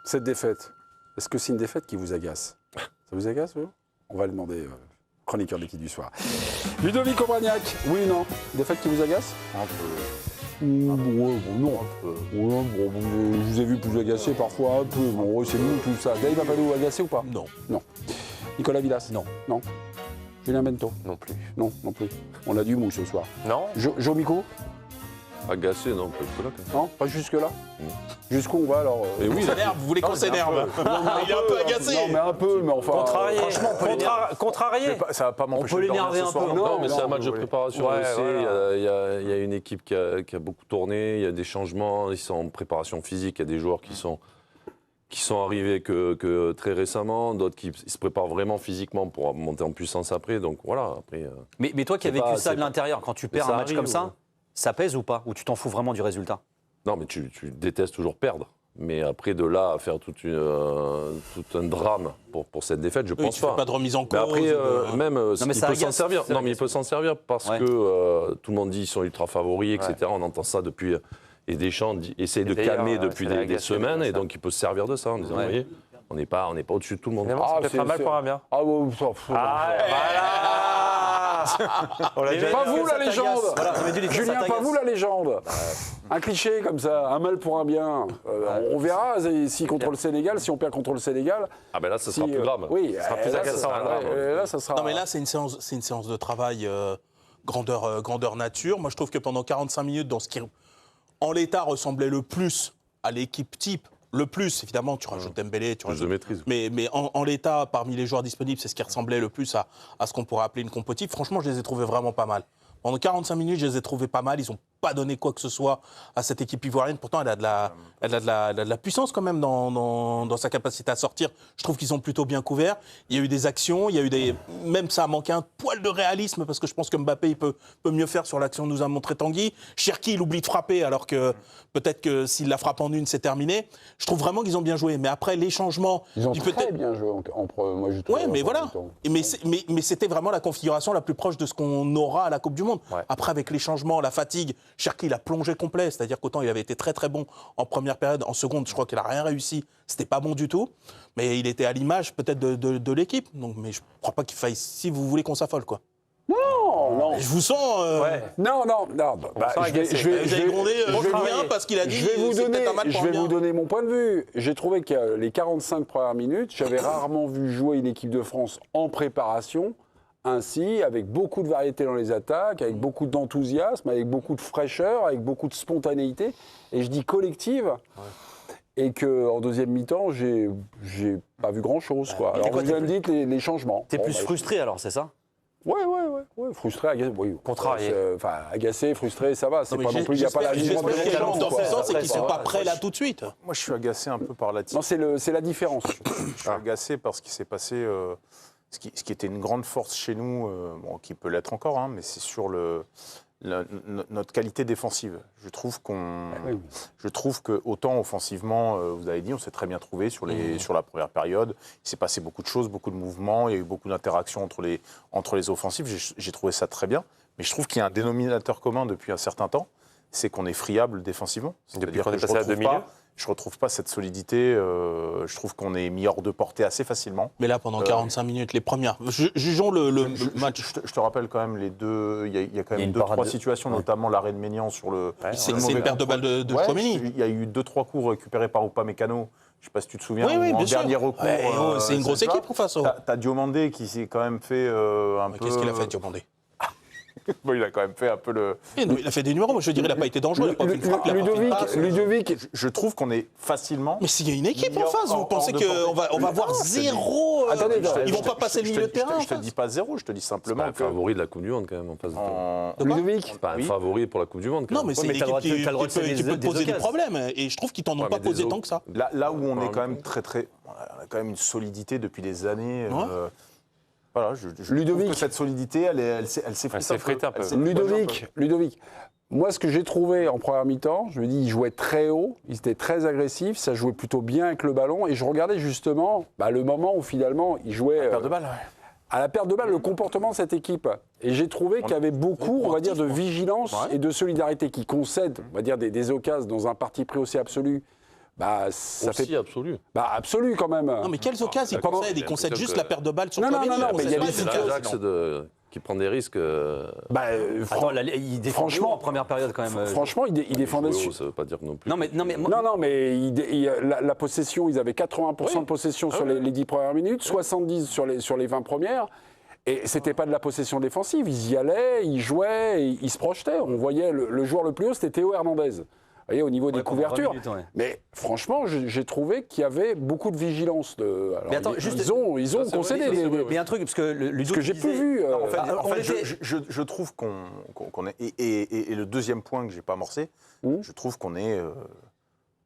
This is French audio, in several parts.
cette défaite, est-ce que c'est une défaite qui vous agace? Ça vous agace, vous? On va le demander, chroniqueur de l'équipe du soir. Ludovic Obraniak, oui ou non? Défaite qui vous agace? Un peu. Non. Je vous ai vu plus agacé parfois, un peu. Bon, c'est nous, tout ça. Dave Apadou, agacé ou pas? Non. Non. Nicolas Villas? Non. Non. Julien Bento? Non plus. Non, non plus. On a du mou ce soir. Non. Jo Miko? Agacé, non, pas jusque-là. quand même. Non, pas jusque-là. Jusqu'où on va alors Mais oui, S'énerve, vous voulez qu'on s'énerve? Il est un peu agacé. Non, mais un peu, mais enfin. Contrarié. Franchement, Contrarié. Ça va pas m'empêcher peut de dormir l'énerver ce un soir. peu. Non, mais non, c'est un match de oui. préparation. Ouais, on le sait, voilà. il y a une équipe qui a beaucoup tourné, il y a des changements, ils sont en préparation physique, il y a des joueurs qui sont arrivés que très récemment, d'autres qui se préparent vraiment physiquement pour monter en puissance après. Donc voilà, après. Mais toi qui as C'est vécu pas- ça c'est de pas- l'intérieur, quand tu perds ça un match arrive, comme ça, ouais. ça pèse ou pas? Ou tu t'en fous vraiment du résultat? Non, mais tu détestes toujours perdre. Mais après, de là à faire tout un drame pour cette défaite, je Oui, pense tu fais pas de remise en Mais cause. après, même, mais il ça peut s'en agace, servir. ça Non, mais il agace. peut s'en servir parce Ouais. que tout le monde dit qu'ils sont ultra favoris, etc. On entend ça depuis. Et Deschamps essaye de d'ailleurs, calmer depuis ça l'a des agacé, semaines, ça. et donc il peut se servir de ça en disant, Ouais. vous voyez, on n'est pas au-dessus de tout le monde. Finalement, c'est peut-être un mal pour un bien. Ah, bon, On l'a déjà pas dit. vous la légende Voilà, ça veut dire que ça Julien, pas t'agace. vous la légende Un cliché comme ça, un mal pour un bien. On verra si contre le Sénégal, si on perd contre le Sénégal. Ah ben là, ça si, sera plus grave. Oui, ça sera plus là, agaçant. ça sera- là, ça sera. Non, mais là, c'est une séance de travail grandeur nature. Moi, je trouve que pendant 45 minutes, dans ce qui, en l'état, ressemblait le plus à l'équipe type, le plus, évidemment, tu rajoutes Dembélé, tu Plus de rajoutes... maîtrise. Mais en l'état, parmi les joueurs disponibles, c'est ce qui ressemblait le plus à ce qu'on pourrait appeler une compo type. Franchement, je les ai trouvés vraiment pas mal. Pendant 45 minutes, je les ai trouvés pas mal. Ils n'ont pas donné quoi que ce soit à cette équipe ivoirienne. Pourtant, elle a de la puissance quand même dans sa capacité à sortir. Je trouve qu'ils ont plutôt bien couvert. Il y a eu des actions, il y a eu des... Même ça a manqué un poil de réalisme parce que je pense que Mbappé il peut mieux faire sur l'action que nous a montré Tanguy. Cherki, il oublie de frapper alors que peut-être que s'il la frappe en une, c'est terminé. Je trouve vraiment qu'ils ont bien joué. Mais après, les changements... Ils ont il très peut-être- bien joué moi je trouve. Oui, mais voilà. Mais c'était vraiment la configuration la plus proche de ce qu'on aura à la Coupe du Monde. Ouais. Après, avec les changements, la fatigue, Cherki, il a plongé complet. C'est-à-dire qu'autant il avait été très très bon en première période, en seconde, je crois qu'il n'a rien réussi. C'était pas bon du tout. Mais il était à l'image peut-être de l'équipe. Donc, mais je crois pas qu'il faille, si vous voulez qu'on s'affole, quoi. Non. Je vous sens... Non. Vous avez grondé Julien parce qu'il a dit Je vais vous c'est donner, peut-être un mal pour un bien. donner mon point de vue. J'ai trouvé que les 45 premières minutes, j'avais rarement vu jouer une équipe de France en préparation, ainsi, avec beaucoup de variété dans les attaques, avec beaucoup d'enthousiasme, avec beaucoup de fraîcheur, avec beaucoup de spontanéité. Et je dis collective. Et qu'en deuxième mi-temps, j'ai pas vu grand-chose. Quoi. Alors quoi, vous me dites les changements. T'es Bon, plus bah, frustré alors, c'est ça? Ouais, frustré, agacé, oui. Contrarié. Enfin, agacé, frustré, ça va. C'est Non, mais pas non plus, il n'y a pas la j'espère ligne que les gens de dans quoi. ce sens et qu'ils ne sont Après, pas prêts là tout de suite. Moi, je suis agacé un peu par la Non, c'est la différence. Je suis agacé par ce qui s'est passé, ce qui était une grande force chez nous, bon, qui peut l'être encore, hein, mais c'est sur notre qualité défensive. Je trouve que autant offensivement, vous avez dit, on s'est très bien trouvé sur la première période. Il s'est passé beaucoup de choses, beaucoup de mouvements, il y a eu beaucoup d'interactions entre les offensifs. J'ai trouvé ça très bien, mais je trouve qu'il y a un dénominateur commun depuis un certain temps, c'est qu'on est friable défensivement. Depuis qu'on est passé à 2 milieux. Je ne retrouve pas cette solidité. Je trouve qu'on est mis hors de portée assez facilement. Mais là, pendant 45 minutes, les premières. Jugeons le match. Je te rappelle quand même les deux. Il y a quand Il y a même une 2-3 parade situations, notamment l'arrêt de Maignan sur le. C'est mauvais une perte de balle de Ouais, Chouameni. il y a eu 2-3 coups récupérés par Upamecano. Je ne sais pas si tu te souviens. Oui, où en bien sûr. dernier recours. Ouais, c'est une grosse équipe en face. T'as Diomandé qui s'est quand même fait un peu. Qu'est-ce qu'il a fait, Diomandé? Bon, il a quand même fait un peu le. Il a fait des numéros. Moi, je dirais, il n'a pas été dangereux. Il a pas fait une frappe, il a pas fait une passe. Ludovic, Je trouve qu'on est facilement. Mais s'il y a une équipe en face, vous pensez hors de qu'on portée. va voir zéro. Attendez, Ils vont pas passer le milieu de terrain. Je te dis pas zéro, je te dis C'est pas simplement un que. favori de la Coupe du Monde quand même en face de toi. Ludovic, C'est pas un Oui. favori pour la Coupe du Monde quand Non, même. mais c'est mais une t'as le droit équipe de- qui t'as le droit de peut céder te des poser des occasions. problèmes. Et je trouve qu'ils t'en ont Ouais, pas mais des posé autres- tant que ça. Là où on est quand même très. On a quand même une solidité depuis des années. Ouais. Voilà, je Ludovic. trouve que cette solidité, elle s'effrite un peu. Ludovic, moi, ce que j'ai trouvé en première mi-temps, je me dis, ils jouaient très haut, ils étaient très agressifs, ça jouait plutôt bien avec le ballon, et je regardais justement le moment où finalement ils jouaient Perte de balle, ouais. à la perte de balle, le comportement de cette équipe. Et j'ai trouvé qu'il y avait beaucoup, on va dire, de vigilance et de solidarité qui concèdent, on va dire, des occasions dans un parti pris aussi absolu bah, ça Aussi fait... absolu. Bah, absolu quand même. Non, mais quelles occasions comment- il concède juste la perte de balle sur Non, non, Tchouaméni. non, mais il y a des C'est l'Ajax qui prend des risques. Bah, Attends, il défend franchement, en première période quand même. franchement, il défendait... Ça veut pas dire non plus. Non, mais Non, mais la possession, ils avaient 80% de possession sur les 10 premières minutes, 70 sur les 20 premières. Et c'était pas de la possession défensive. Ils y allaient, ils jouaient, ils se projetaient. On voyait le joueur le plus haut, c'était Théo Hernandez. Vous voyez, au niveau des pendant 20 couvertures. minutes, ouais. Mais franchement, j'ai trouvé qu'il y avait beaucoup de vigilance. Alors, Mais attends, ils ont concédé. Mais un truc, parce que Ludo. Ce que j'ai peu vu. En fait, on était- je trouve qu'on est. Et le deuxième point que je n'ai pas amorcé, je trouve qu'on est.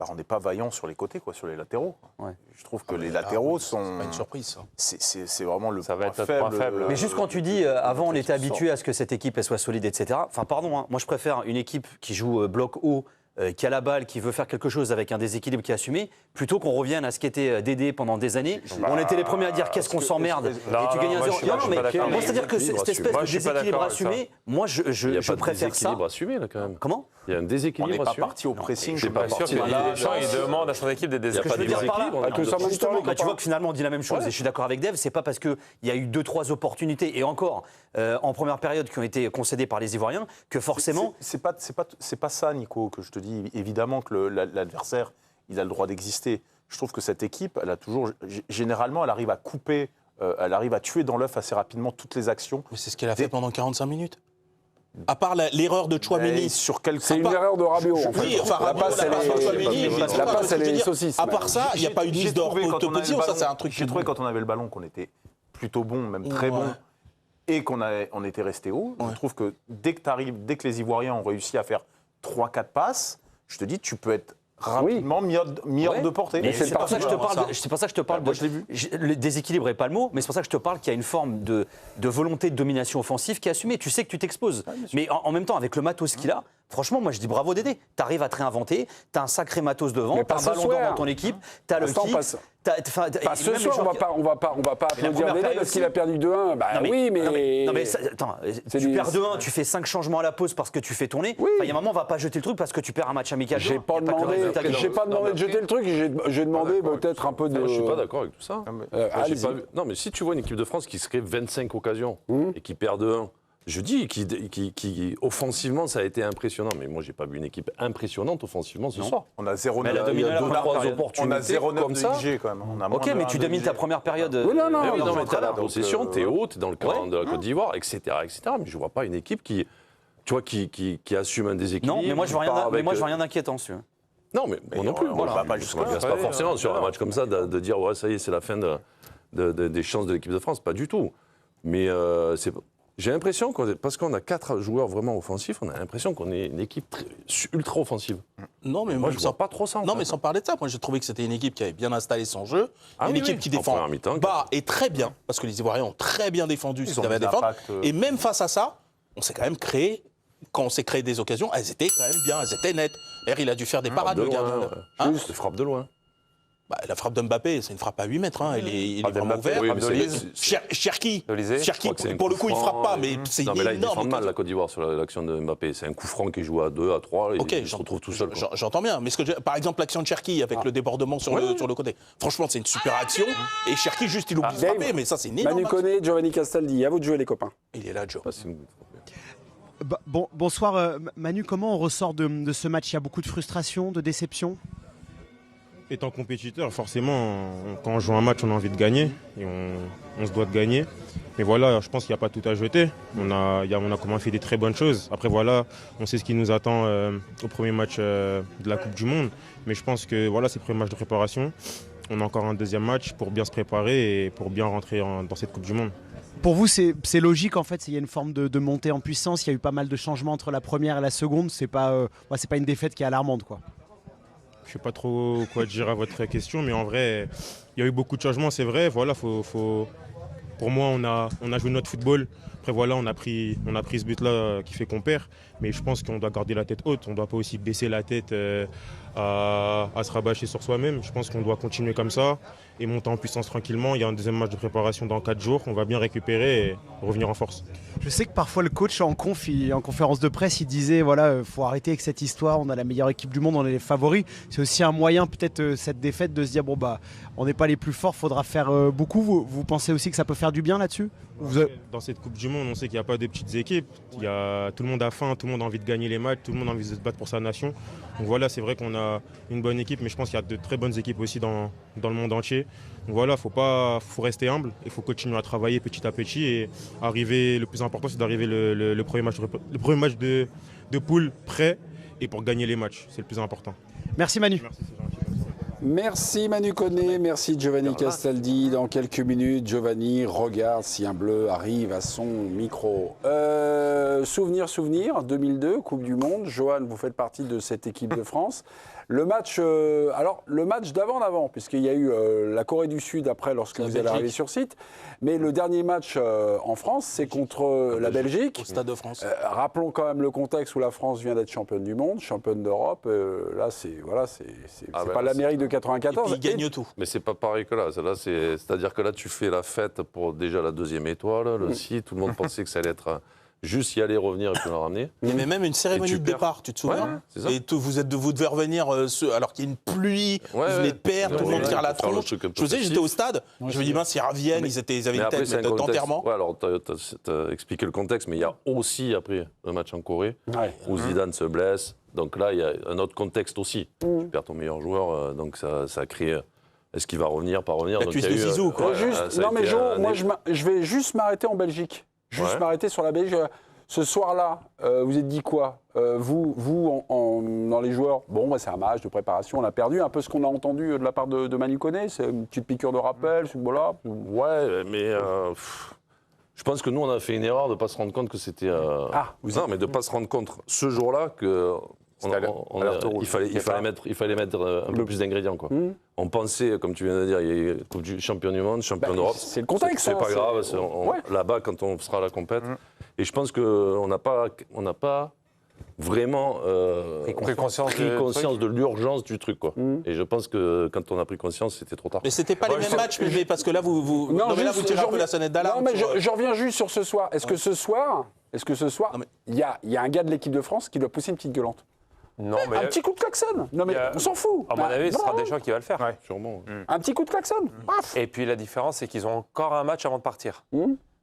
On n'est pas vaillant sur les côtés, quoi, sur les latéraux. Ouais. Je trouve que les latéraux sont. C'est pas une surprise, ça. C'est vraiment le Ça va point être notre point faible. Mais juste quand tu dis, avant on était habitué à ce que cette équipe elle soit solide, etc. Enfin, pardon, hein, moi je préfère une équipe qui joue bloc haut, qui a la balle, qui veut faire quelque chose avec un déséquilibre qui est assumé, plutôt qu'on revienne à ce qui était Dédé pendant des années. On était les premiers à dire qu'est-ce qu'on s'emmerde et tu gagnes un 0. Moi, c'est-à-dire que cette espèce de déséquilibre assumé, moi je Il n'y a pas de préfère ça. déséquilibre assumé, là, quand même. Comment ? Il y a un On n'est déséquilibre pas assumé. parti au pressing. c'est pas Bien sûr parti. que Là, Deschamps, il demande à son équipe des Il y a Ce que pas je veux de dire par là, déséquilibre. Avec le Saint-Maurice, justement, les bah, tu vois copains. que finalement on dit la même chose et je suis d'accord avec Dave, c'est pas parce qu'il y a eu 2-3 opportunités et encore en première période qui ont été concédées par les Ivoiriens que forcément. C'est pas ça, Nico, que je te dis. Évidemment que l'adversaire, il a le droit d'exister. Je trouve que cette équipe, elle a toujours. Généralement, elle arrive à couper, elle arrive à tuer dans l'œuf assez rapidement toutes les actions. Mais c'est ce qu'elle a fait pendant 45 minutes. À part l'erreur de Tchouaméni. Sur quel C'est une erreur de Rabiot, en fait. Oui, enfin, La Rabiot, passe, elle Tchouaméni, est... La passe, elle est saucisse. À part ça, il n'y a pas eu de mise d'or autopsie, ça c'est un truc. J'ai trouvé quand on avait le ballon qu'on était plutôt bon, même très Ouais. bon, et on était resté haut. Je trouve que dès que les Ivoiriens ont réussi à faire 3-4 passes, je te dis, tu peux être rapidement mis hors de portée. Mais c'est c'est pour ça que je te parle. C'est pour ça que je te parle Moi, de. je l'ai vu. Le déséquilibre n'est pas le mot, mais c'est pour ça que je te parle qu'il y a une forme de volonté de domination offensive qui est assumée. Tu sais que tu t'exposes. Mais en même temps, avec le matos qu'il a, franchement, moi je dis bravo Dédé. Tu arrives à te réinventer, tu as un sacré matos devant, Mais tu as pas un ce ballon d'or soir. dans ton équipe, tu as le L'instant kick. passe. Pas ce soir, on va pas applaudir première Dédé période parce qu'il aussi. a perdu 2-1. Bah oui, mais... Non mais attends, tu du- perds 2-1, tu fais 5 changements à la pause parce que tu fais tourner. Oui. Enfin, il y a un moment, on va pas jeter le truc parce que tu perds un match amical. J'ai pas Il y a que le demandé, résultat qui j'ai compte. pas demandé de jeter le truc, j'ai demandé peut-être un peu de... Moi, je suis pas d'accord avec tout ça. Ah, Moi, j'ai allez-y. pas vu- Non, mais si tu vois une équipe de France qui se crée 25 occasions et qui perd 2-1, je dis qui offensivement, ça a été impressionnant. Mais moi, j'ai pas vu une équipe impressionnante offensivement ce soir. On a 0-9 Mais elle a dominé la première période. on a 0-9 comme de ça. XG quand même. On a Ok, moins mais de tu 1 de domines ta XG. première période. Oui, non, Mais oui, non, non, mais donc, t'as la donc, possession, t'es haut, t'es dans le camp Ouais. de la Côte d'Ivoire, etc., etc. Mais je vois pas une équipe qui, tu vois, qui assume un déséquilibre. Non, mais moi je vois qui part rien avec, d'inquiétant dessus. Non, mais moi non plus. on Voilà. va pas Je jusque-là. m'agace pas forcément sur un match comme ça de dire ouais, ça y est, c'est la fin des chances de l'équipe de France. Pas du tout. Mais j'ai l'impression, parce qu'on a 4 joueurs vraiment offensifs, on a l'impression qu'on est une équipe ultra offensive. Non, mais Moi, je vois pas trop ça. en Non, fait. mais sans parler de ça, moi j'ai trouvé que c'était une équipe qui avait bien installé son jeu, Ah une oui, équipe oui. qui En défend première mi-temps, bas et très bien, parce que les Ivoiriens ont très bien défendu ce Ils qu'ils ont avaient à des défendre. impacts, Et même face à ça, on s'est quand même créé, quand on s'est créé des occasions, elles étaient quand même bien, elles étaient nettes. Il a dû faire des parades, de le gardien. loin, Hein juste frappe de loin. Bah, la frappe d'Mbappé, c'est une frappe à 8 mètres, hein. il est Frappe vraiment d'Mbappé, ouvert. Oui, frappe mais de c'est- Lise. Cherki, Olysée, je crois que c'est un pour le coup coup, il franc, frappe pas, mais c'est Non, une mais là, il énorme défend mal occasion. la Côte d'Ivoire sur l'action de Mbappé. C'est un coup franc qui joue à 2, à 3, et Ok, il se retrouve tout seul. quoi. J'entends bien, mais par exemple l'action de Cherki avec le débordement sur le côté. Franchement, c'est une super action. Et Cherki juste il oublie de Dave, frapper, mais ça c'est une énorme Manu action. Koné, Giovanni Castaldi, à vous de jouer les copains. Il est là, Joe. Ah, c'est une- Bonsoir Manu, comment on ressort de ce match? Il y a beaucoup de frustration, de déception? Étant compétiteur, forcément, quand on joue un match, on a envie de gagner et on se doit de gagner. Mais voilà, je pense qu'il n'y a pas tout à jeter. On a quand même fait des très bonnes choses. Après, voilà, on sait ce qui nous attend au premier match de la Coupe du Monde. Mais je pense que voilà, c'est le premier match de préparation. On a encore un deuxième match pour bien se préparer et pour bien rentrer dans cette Coupe du Monde. Pour vous, c'est logique en fait, il y a une forme de montée en puissance, il y a eu pas mal de changements entre la première et la seconde, c'est pas une défaite qui est alarmante quoi. Je ne sais pas trop quoi dire à votre question, mais en vrai, il y a eu beaucoup de changements, c'est vrai. Voilà, pour moi, on a joué notre football. Après, voilà, on a pris ce but-là qui fait qu'on perd. Mais je pense qu'on doit garder la tête haute. On ne doit pas aussi baisser la tête à se rabâcher sur soi-même. Je pense qu'on doit continuer comme ça et monter en puissance tranquillement. Il y a un deuxième match de préparation dans 4 jours. On va bien récupérer et revenir en force. Je sais que parfois le coach en conférence de presse, il disait voilà, faut arrêter avec cette histoire, on a la meilleure équipe du monde, on est les favoris. C'est aussi un moyen peut-être cette défaite de se dire bon bah on n'est pas les plus forts, faudra faire beaucoup. Vous pensez aussi que ça peut faire du bien là-dessus? Dans cette Coupe du Monde, on sait qu'il n'y a pas de petites équipes. Tout le monde a faim, tout le monde a envie de gagner les matchs, tout le monde a envie de se battre pour sa nation. Donc voilà, c'est vrai qu'on a une bonne équipe, mais je pense qu'il y a de très bonnes équipes aussi dans le monde entier. Donc voilà, faut rester humble, il faut continuer à travailler petit à petit et arriver. Le plus important, c'est d'arriver le premier match de poule prêt et pour gagner les matchs, c'est le plus important. Merci Manu. Merci, c'est gentil. Merci Manu Koné, merci Giovanni Castaldi. Dans quelques minutes, Giovanni regarde si un bleu arrive à son micro. Souvenir, 2002, Coupe du Monde. Johan, vous faites partie de cette équipe de France. Le match, le match d'avant, puisqu'il y a eu la Corée du Sud après lorsque vous allez arriver sur site. Mais le dernier match en France, c'est contre la Belgique. Au Stade de France. Rappelons quand même le contexte où la France vient d'être championne du monde, championne d'Europe. Là, c'est pas l'Amérique de 94. Et puis il gagne tout. Mais c'est pas pareil que là. C'est-à-dire que là, tu fais la fête pour déjà la deuxième étoile, le site. Tout le monde pensait que ça allait être juste y aller, revenir et puis le ramener. Il y avait même une cérémonie de départ, tu te souviens? Ouais, c'est ça. Et vous devez revenir alors qu'il y a une pluie, vous venez de perdre, tout le monde tire la tronche. Je sais, j'étais au stade, je me dis, mince, ils reviennent, ils avaient une tête d'enterrement. Ouais, alors tu as expliqué le contexte, mais il y a aussi, après, le match en Corée, où Zidane se blesse. Donc là, il y a un autre contexte aussi. Tu perds ton meilleur joueur, donc ça crée... Est-ce qu'il va revenir, pas revenir? La cuisse de Zizou, quoi. Non mais Jo, moi je vais juste m'arrêter en Belgique. M'arrêter sur la Belgique. Ce soir-là, vous êtes dit quoi? Vous dans les joueurs, bon, bah, c'est un match de préparation, on a perdu. Un peu ce qu'on a entendu de la part de Manu Koné, c'est une petite piqûre de rappel, voilà. Ouais, mais je pense que nous, on a fait une erreur de ne pas se rendre compte que c'était... Non, mais de ne pas se rendre compte ce jour-là que... il fallait mettre un peu plus d'ingrédients. On pensait, comme tu viens de dire, il y a eu Coupe du Champion du Monde, Champion d'Europe. C'est le contexte. C'est pas grave, là-bas, quand on sera à la compète. Et je pense qu'on n'a pas vraiment pris conscience de l'urgence du truc. Et je pense que quand on a pris conscience, c'était trop tard. Mais c'était pas les mêmes matchs, mais parce que là, vous tirez un peu la sonnette d'alarme. Non, mais je reviens juste sur ce soir. Est-ce que ce soir, il y a un gars de l'équipe de France qui doit pousser une petite gueulante? Non, mais un petit coup de klaxon. Non, mais on s'en fout. À mon avis, ce sera Deschamps qui va le faire. Ouais, sûrement. Un petit coup de klaxon. Et puis la différence, c'est qu'ils ont encore un match avant de partir.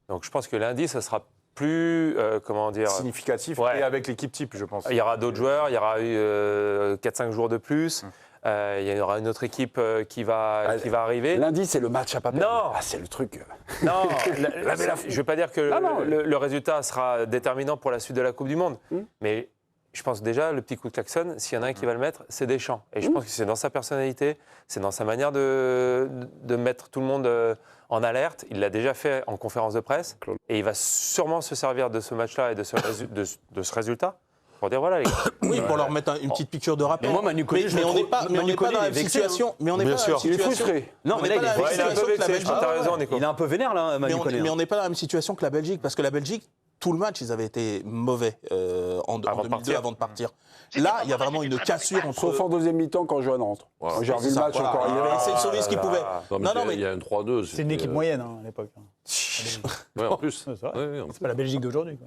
Donc je pense que lundi, ça sera plus, significatif et avec l'équipe type, je pense. Il y aura d'autres joueurs, il y aura eu 4-5 jours de plus. Il y aura une autre équipe qui va arriver. Lundi, c'est le match à pas perdre. Non, c'est le truc. Non, je ne vais pas dire que le résultat sera déterminant pour la suite de la Coupe du Monde, mais je pense déjà, le petit coup de klaxon, s'il y en a un qui va le mettre, c'est Deschamps. Et je pense que c'est dans sa personnalité, c'est dans sa manière de mettre tout le monde en alerte. Il l'a déjà fait en conférence de presse. Et il va sûrement se servir de ce match-là et de ce résultat pour dire voilà les gars. Oui, pour leur mettre une petite piqûre de rappel. Mais moi, Manu Koné, mais on n'est pas dans la même situation. Mais on n'est pas dans la même situation. Il est frustré. Non, mais là, il T'as raison, Nico. est un peu vénère, là, Manu Koné. Mais on n'est pas dans la même situation que la Belgique, parce que la Belgique, tout le match, ils avaient été mauvais en 2002 avant de partir. Là, il y a vraiment une cassure entre... Sauf en deuxième mi-temps quand Johan rentre. J'ai revu le match encore. Il avait essayé de sauver ce qu'il pouvait. Non, mais il y a un 3-2. C'est une équipe moyenne à l'époque. Ouais, en plus. C'est pas la Belgique d'aujourd'hui.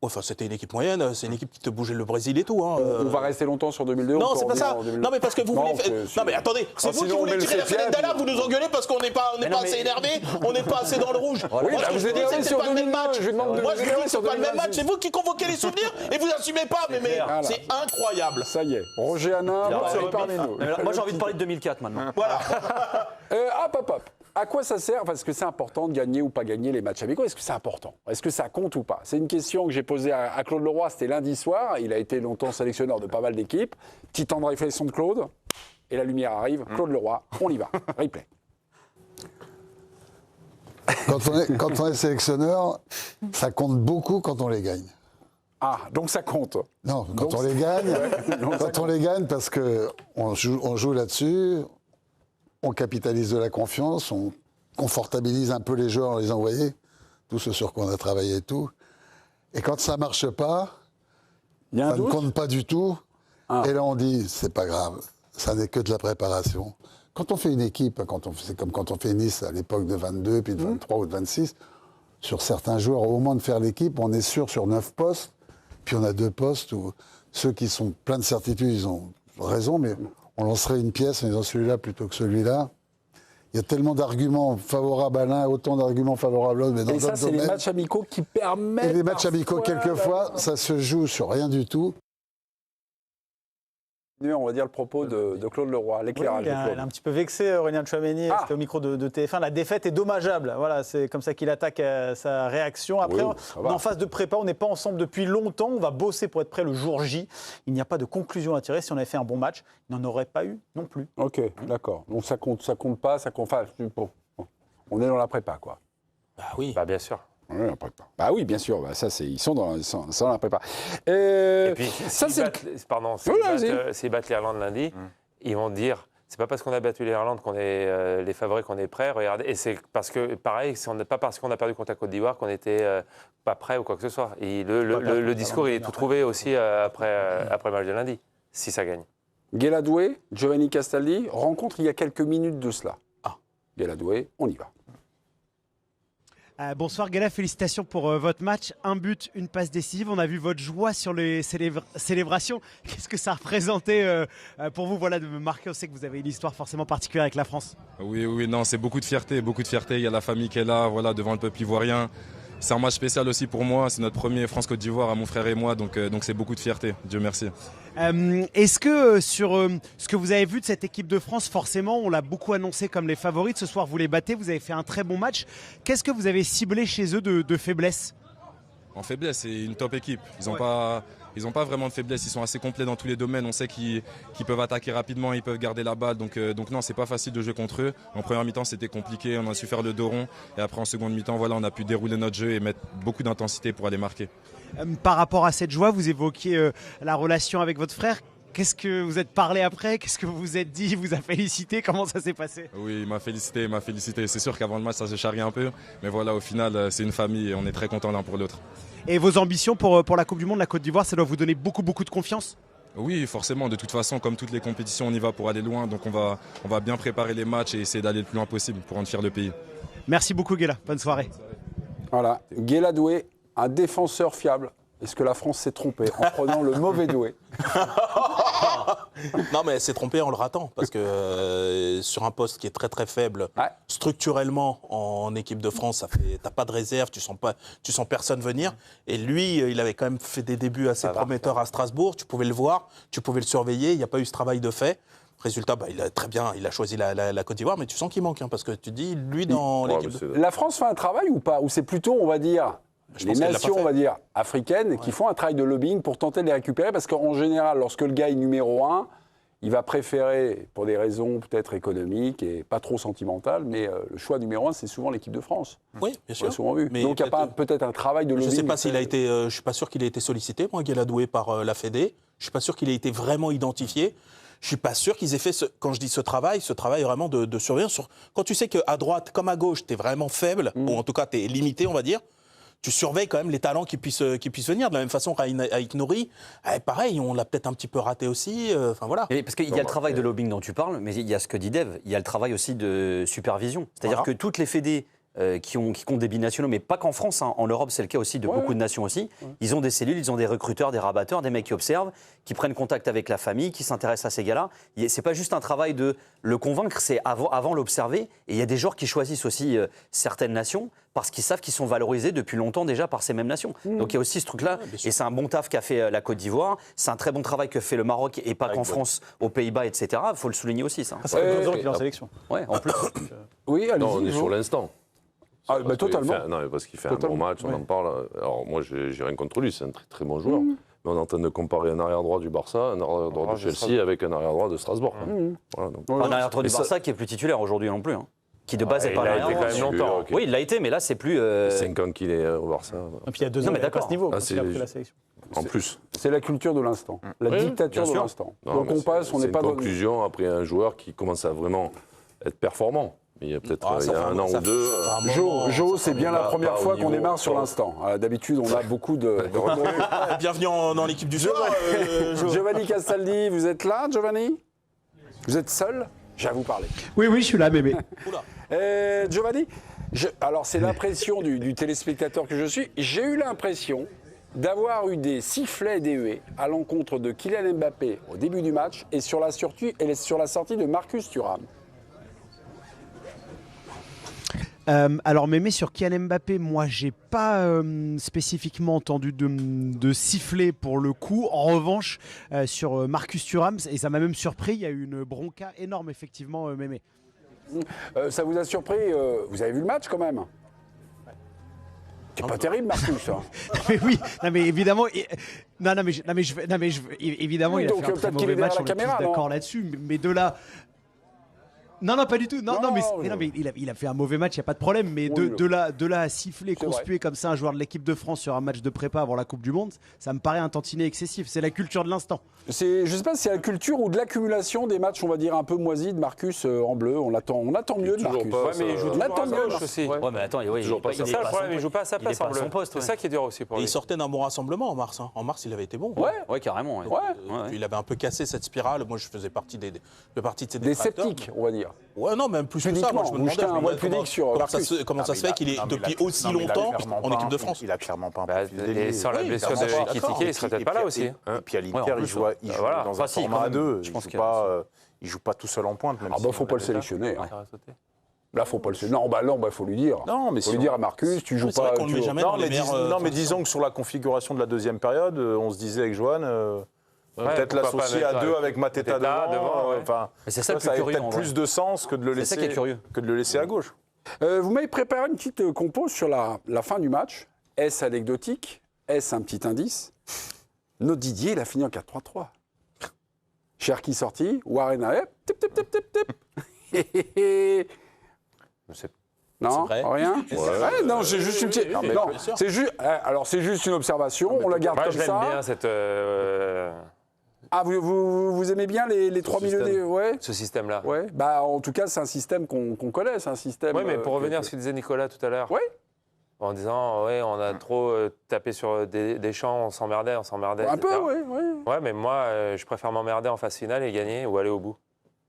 Enfin, c'était une équipe moyenne, c'est une équipe qui te bougeait le Brésil et tout. On va rester longtemps sur 2002. Non, c'est pas ça. Non, mais parce que vous voulez faire... Non, mais attendez, c'est vous qui voulez tirer la fenêtre d'alarme, vous nous engueulez parce qu'on n'est pas assez énervé, on n'est pas assez dans le rouge. Oui, vous êtes énervé sur le même match. Moi, je dis que c'est pas le même match, c'est vous qui convoquez les souvenirs et vous assumez pas, mais c'est incroyable. Ça y est, Roger Hanin, parmi nous. Moi, j'ai envie de parler de 2004 maintenant. Voilà. Hop. À quoi ça sert? Parce que c'est important de gagner ou pas gagner les matchs amicaux. Est-ce que c'est important? Est-ce que ça compte ou pas? C'est une question que j'ai posée à Claude Leroy, c'était lundi soir. Il a été longtemps sélectionneur de pas mal d'équipes. Petit temps de réflexion de Claude. Et la lumière arrive. Claude Leroy, on y va. Replay. Quand on est sélectionneur, ça compte beaucoup quand on les gagne. Ah, donc ça compte. Non, quand on les gagne, parce qu'on joue là-dessus, on capitalise de la confiance, on confortabilise un peu les joueurs, on les envoyait, tout ce sur quoi on a travaillé et tout. Et quand ça ne marche pas, ça ne compte pas du tout. Et là, on dit, c'est pas grave. ça n'est que de la préparation. Quand on fait une équipe, c'est comme quand on fait Nice à l'époque de 22, puis de 23 ou de 26, sur certains joueurs, au moment de faire l'équipe, on est sûr sur 9 postes, puis on a 2 postes où ceux qui sont pleins de certitudes, ils ont raison, mais on lancerait une pièce en disant celui-là plutôt que celui-là. Il y a tellement d'arguments favorables à l'un, autant d'arguments favorables à l'autre, mais dans d'autres domaines. Et ça, c'est les matchs amicaux qui permettent... Et les matchs amicaux, quelquefois, ça se joue sur rien du tout. On va dire le propos de Claude Leroy, l'éclairage. Oui, il est un petit peu vexé, Aurélien Tchouameni, c'était au micro de TF1. La défaite est dommageable. Voilà, c'est comme ça qu'il attaque sa réaction. Après, on est en phase de prépa, on n'est pas ensemble depuis longtemps. On va bosser pour être prêt le jour J. Il n'y a pas de conclusion à tirer. Si on avait fait un bon match, il n'en aurait pas eu non plus. Ok, d'accord. Donc ça compte pas, ça compte. Enfin, on est dans la prépa, quoi. Bah oui. Bah bien sûr. Oui, la prépa. Bah oui, bien sûr. Bah ça, ils sont dans la prépa. Et puis, s'ils battent l'Irlande lundi, ils vont dire, c'est pas parce qu'on a battu l'Irlande qu'on est les favoris, qu'on est prêts. Regardez, et c'est parce que, pareil, pas parce qu'on a perdu contre la Côte d'Ivoire qu'on était pas prêts ou quoi que ce soit. Et le discours, il est tout trouvé aussi après le match de lundi, si ça gagne. Guéladoué, Giovanni Castaldi, rencontre il y a quelques minutes de cela. Guéladoué, on y va. Bonsoir Gala, félicitations pour votre match. Un but, une passe décisive. On a vu votre joie sur les célébrations. Qu'est-ce que ça représentait pour vous de me marquer? On sait que vous avez une histoire forcément particulière avec la France. Oui, non, c'est beaucoup de fierté, beaucoup de fierté. Il y a la famille qui est là, devant le peuple ivoirien. C'est un match spécial aussi pour moi. C'est notre premier France-Côte d'Ivoire à mon frère et moi, donc c'est beaucoup de fierté. Dieu merci. Est-ce que sur ce que vous avez vu de cette équipe de France, forcément, on l'a beaucoup annoncé comme les favoris. Ce soir, vous les battez, vous avez fait un très bon match. Qu'est-ce que vous avez ciblé chez eux de faiblesse? En faiblesse, c'est une top équipe. Ils n'ont pas vraiment de faiblesse. Ils sont assez complets dans tous les domaines. On sait qu'ils peuvent attaquer rapidement, ils peuvent garder la balle. Donc non, c'est pas facile de jouer contre eux. En première mi-temps, c'était compliqué. On a su faire le dos rond. Et après, en seconde mi-temps, on a pu dérouler notre jeu et mettre beaucoup d'intensité pour aller marquer. Par rapport à cette joie, vous évoquiez la relation avec votre frère. Qu'est-ce que vous êtes parlé après? Qu'est-ce que vous vous êtes dit? Il vous a félicité? Comment ça s'est passé? Oui, il m'a félicité. C'est sûr qu'avant le match, ça se charrie un peu. Mais voilà, au final, c'est une famille et on est très contents l'un pour l'autre. Et vos ambitions pour la Coupe du Monde, la Côte d'Ivoire, ça doit vous donner beaucoup de confiance? Oui, forcément. De toute façon, comme toutes les compétitions, on y va pour aller loin. Donc on va bien préparer les matchs et essayer d'aller le plus loin possible pour rendre fier le pays. Merci beaucoup, Guéla. Bonne soirée. Voilà. Guéladoué, un défenseur fiable. Est-ce que la France s'est trompée en prenant le mauvais Doué? Non, mais elle s'est trompée en le ratant, parce que sur un poste qui est très très faible, structurellement en équipe de France, t'as pas de réserve, tu sens personne venir. Et lui, il avait quand même fait des débuts assez prometteurs à Strasbourg. Tu pouvais le voir, tu pouvais le surveiller. Il n'y a pas eu ce travail de fait. Résultat, il a choisi la Côte d'Ivoire, mais tu sens qu'il manque, parce que tu dis, lui, dans l'équipe. La France fait un travail ou pas? Ou c'est plutôt, on va dire, les nations, on va dire, africaines, qui font un travail de lobbying pour tenter de les récupérer? Parce qu'en général, lorsque le gars est numéro 1, il va préférer, pour des raisons peut-être économiques et pas trop sentimentales, mais le choix numéro 1, c'est souvent l'équipe de France. Oui, bien sûr. On l'a souvent vu. Mais donc il y a pas peut-être un travail de lobbying. Je ne sais pas s'il a été. Je suis pas sûr qu'il ait été sollicité, moi, Guéladoué, par la Fédé. Je suis pas sûr qu'il ait été vraiment identifié. Je suis pas sûr qu'ils aient fait, quand je dis ce travail vraiment de surveillance. Quand tu sais qu'à droite comme à gauche, tu es vraiment faible, ou en tout cas tu es limité, on va dire, tu surveilles quand même les talents qui puissent venir. De la même façon qu'avec Nouri, pareil, on l'a peut-être un petit peu raté aussi. Voilà. Parce qu'il y a le travail de lobbying dont tu parles, mais il y a ce que dit Dev, il y a le travail aussi de supervision. C'est-à-dire que toutes les fédés qui comptent des binationaux, mais pas qu'en France, en Europe c'est le cas aussi de beaucoup de nations aussi, ils ont des cellules, ils ont des recruteurs, des rabatteurs, des mecs qui observent, qui prennent contact avec la famille, qui s'intéressent à ces gars-là. C'est pas juste un travail de le convaincre, c'est avant l'observer. Et il y a des joueurs qui choisissent aussi certaines nations parce qu'ils savent qu'ils sont valorisés depuis longtemps déjà par ces mêmes nations. Donc il y a aussi ce truc-là, et c'est un bon taf qu'a fait la Côte d'Ivoire, c'est un très bon travail que fait le Maroc, et pas qu'en France, aux Pays-Bas, etc. Il faut le souligner aussi, ça. Ça fait 2 ans qu'il est en sélection. Ouais, en plus. Oui, allez-y. Non, on est sur l'instant. Totalement. Parce qu'il fait un bon match, on en parle. Alors moi, j'ai rien contre lui, c'est un très très bon joueur. Mais on est en train de comparer un arrière-droit du Barça, un arrière-droit de Chelsea avec un arrière-droit de Strasbourg. Voilà, donc. Un arrière-droit du Barça qui est plus titulaire aujourd'hui non plus. Qui de base n'est pas arrière-droit. Il a été quand même longtemps. Oui, il l'a été, mais là c'est plus. 5 ans qu'il est au Barça. Et puis il y a 2 ans, il n'a pas ce niveau quand il a pris la sélection. En plus. C'est la culture de l'instant, la dictature de l'instant. Donc on passe, on n'est pas dans une conclusion après un joueur qui commence à vraiment être performant. Il y a peut-être un an ou deux. Jo, c'est bien la première fois qu'on démarre sur l'instant. D'habitude, on a beaucoup de Bienvenue dans l'équipe du soir, Giovanni Castaldi, vous êtes là, Giovanni? Vous êtes seul? J'ai à vous parler. Oui, je suis là, Mémé. Giovanni, alors c'est l'impression du téléspectateur que je suis. J'ai eu l'impression d'avoir eu des sifflets et des huées à l'encontre de Kylian Mbappé au début du match et sur la sortie de Marcus Thuram. Alors Mémé, sur Kylian Mbappé, moi j'ai pas spécifiquement entendu de siffler pour le coup. En revanche, sur Marcus Thuram, et ça m'a même surpris, il y a eu une bronca énorme effectivement, Mémé. Ça vous a surpris? Vous avez vu le match quand même? C'est pas terrible, Marcus. Hein. Mais oui, non mais évidemment, évidemment, oui, il a fait un très mauvais match, on est tous d'accord là-dessus, mais de là. Non, pas du tout. Non, mais il a fait un mauvais match, il n'y a pas de problème. Mais de là à siffler, conspuer comme ça un joueur de l'équipe de France sur un match de prépa avant la Coupe du Monde, ça me paraît un tantinet excessif. C'est la culture de l'instant. Je ne sais pas si c'est la culture ou de l'accumulation des matchs, on va dire, un peu moisis de Marcus en bleu. On attend mieux de Marcus. Ouais, mais il joue toujours à gauche aussi. Ouais, mais attends, il joue pas. C'est ça le problème, il joue pas à sa place en bleu. C'est ça qui est dur aussi pour lui. Il sortait d'un bon rassemblement en mars. En mars, il avait été bon. Ouais, carrément. Il avait un peu cassé cette spirale. Moi, je faisais partie de ces des sceptiques, on va dire. Ouais, non, même plus que ça. Moi, je me demandais comment ça se fait qu'il est depuis aussi longtemps en équipe de France. Il a clairement pas un profil d'élite. Et sans la blessure de Ekitike, il serait peut-être pas là aussi. Et puis à l'Inter, il joue dans un format à deux. Il joue pas tout seul en pointe. Ah bah faut pas le sélectionner. Là, faut pas le sélectionner. Non, faut lui dire. Non, mais faut lui dire à Marcus, tu joues pas. Non, mais disons que sur la configuration de la deuxième période, on se disait avec Johan. Peut-être l'associer à deux avec Mateta devant. Enfin, c'est ça avait peut-être plus de sens que de le laisser à gauche. Vous m'avez préparé une petite compo sur la fin du match. Est-ce anecdotique? Est-ce un petit indice? Notre Didier, il a fini en 4-3-3. Cherki sorti, Warren Aep, non, rien. Non, j'ai juste une petite. Non, c'est juste. Alors c'est juste une observation. On la garde comme ça. Moi, j'aime bien cette. Ah, vous aimez bien les 3 milieux ce système-là. Ouais. Bah, en tout cas, c'est un système qu'on connaît, c'est un système. Oui, mais pour revenir à ce que disait Nicolas tout à l'heure. Oui. En disant, on a trop tapé sur des champs, on s'emmerdait. Un peu, oui. Ouais, mais moi, je préfère m'emmerder en phase finale et gagner ou aller au bout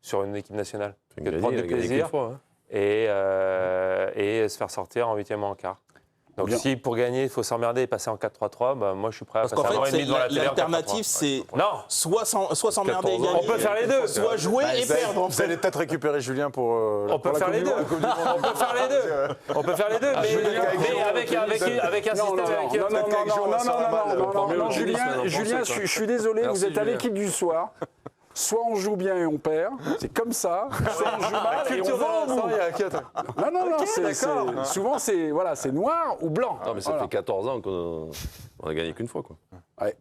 sur une équipe nationale. Que de prendre du plaisir et se faire sortir en 8e ou en quart. Donc si pour gagner, il faut s'emmerder et passer en 4-3-3, bah, moi je suis prêt à passer un an et demi devant la télé. L'alternative, c'est soit s'emmerder et gagner. On peut faire les deux. Soit jouer et perdre. Vous allez peut-être récupérer Julien pour on peut faire les deux. On peut faire les deux. Mais avec un système. Non, Julien, je suis désolé, vous êtes à l'équipe du soir. Soit on joue bien et on perd, c'est comme ça. Soit on joue mal et on va au bout. Non, souvent c'est noir ou blanc. Non, mais ça fait 14 ans qu'on a gagné qu'une fois, quoi. Ouais.